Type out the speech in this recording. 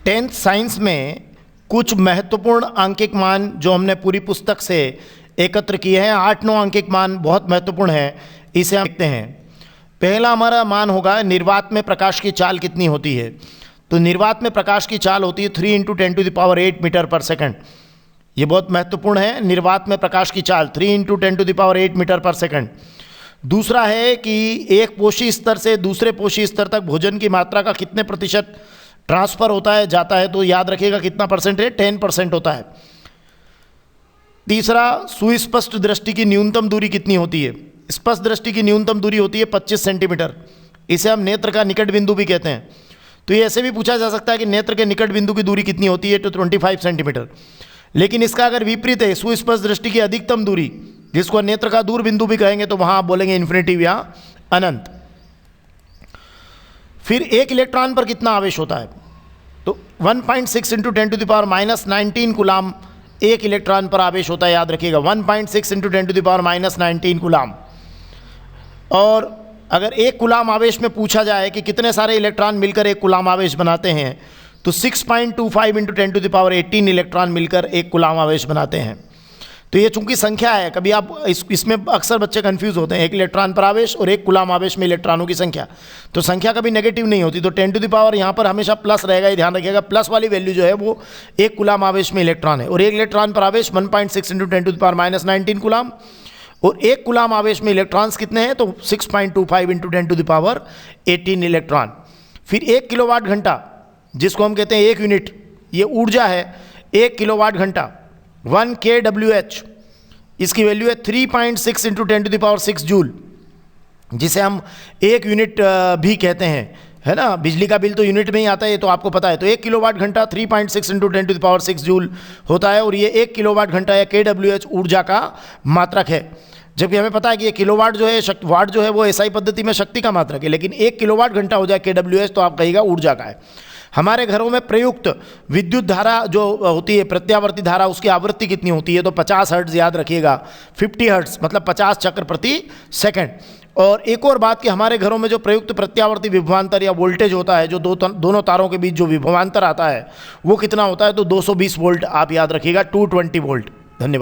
Tenth science में कुछ महत्वपूर्ण अंकिक मान जो हमने पूरी पुस्तक से एकत्र किए हैं, 8-9 अंकिक मान बहुत महत्वपूर्ण हैं, इसे हम देखते हैं। पहला हमारा मान होगा निर्वात में प्रकाश की चाल कितनी होती है। तो निर्वात में प्रकाश की चाल होती है 3 × 10⁸ मीटर पर सेकंड। ये बहुत महत्वपूर्ण है, निर्वात में प्रकाश की चाल 3 × 10⁸ मीटर पर सेकंड। दूसरा है कि एक पोषी स्तर से दूसरे पोषी स्तर तक भोजन की मात्रा का कितने प्रतिशत ट्रांसफर होता है जाता है, तो याद रखिएगा कितना परसेंट है, 10% होता है। तीसरा, सुस्पष्ट दृष्टि की न्यूनतम दूरी कितनी होती है। स्पष्ट दृष्टि की न्यूनतम दूरी होती है 25 सेंटीमीटर। इसे हम नेत्र का निकट बिंदु भी कहते हैं। तो ये ऐसे भी पूछा जा सकता है कि नेत्र के निकट बिंदु की दूरी कितनी होती है, तो 25 सेंटीमीटर। लेकिन इसका अगर विपरीत है, सुस्पष्ट दृष्टि की अधिकतम दूरी, जिसको नेत्र का दूर बिंदु भी कहेंगे, तो वहां आप बोलेंगे इन्फिनिटिव या अनंत। फिर एक इलेक्ट्रॉन पर कितना आवेश होता है, तो 1.6 × 10⁻⁻19 कूलाम एक इलेक्ट्रॉन पर आवेश होता है, याद रखिएगा 1.6 × 10⁻⁻19 कूलाम। और अगर एक कूलाम आवेश में पूछा जाए कि कितने सारे इलेक्ट्रॉन मिलकर एक कूलाम आवेश बनाते हैं, तो 6.25 × 10⁻18 इलेक्ट्रॉन मिलकर एक कूलाम आवेश बनाते हैं। तो ये चूंकि संख्या है, कभी आप इसमें अक्सर बच्चे कंफ्यूज होते हैं, एक इलेक्ट्रॉन पर आवेश और एक कूलाम आवेश में इलेक्ट्रॉनों की संख्या, तो संख्या कभी नेगेटिव नहीं होती। तो 10⁻, यहाँ पर हमेशा प्लस रहेगा, ये ध्यान रखिएगा। प्लस वाली वैल्यू जो है वो एक कूलाम आवेश में इलेक्ट्रॉन है, और एक इलेक्ट्रॉन पर आवेश 1.6 × 10⁻⁻19 कूलाम, और एक कूलाम आवेश में इलेक्ट्रॉन्स कितने हैं, तो 6.25 × 10⁻18 इलेक्ट्रॉन। फिर 1 किलोवाट घंटा, जिसको हम कहते हैं 1 यूनिट, ये ऊर्जा है। 1 किलोवाट घंटा 1 kWh, इसकी वैल्यू है 3.6 × 10⁻6 जूल, जिसे हम 1 यूनिट भी कहते हैं, है ना। बिजली का बिल तो यूनिट में ही आता है, ये तो आपको पता है। तो 1 किलोवाट घंटा 3.6 × 10⁻6 जूल होता है, और ये 1 किलोवाट घंटा या kWh ऊर्जा का मात्रक है। जबकि हमें पता है कि ये किलोवाट जो है, वाट जो है, वो एसआई पद्धति में शक्ति का मात्रक है, लेकिन 1 किलोवाट घंटा हो जाए kWh, तो आप कहिएगा ऊर्जा का है। हमारे घरों में प्रयुक्त विद्युत धारा जो होती है, प्रत्यावर्ती धारा, उसकी आवृत्ति कितनी होती है, तो 50 हर्ट्ज, याद रखिएगा 50 हर्ट्ज मतलब 50 चक्र प्रति सेकंड। और एक और बात कि हमारे घरों में जो प्रयुक्त प्रत्यावर्ती विभवांतर या वोल्टेज होता है, जो दोनों तारों के बीच जो विभवांतर आता है, वो कितना होता है, तो 220 वोल्ट, आप याद रखिएगा 220 वोल्ट।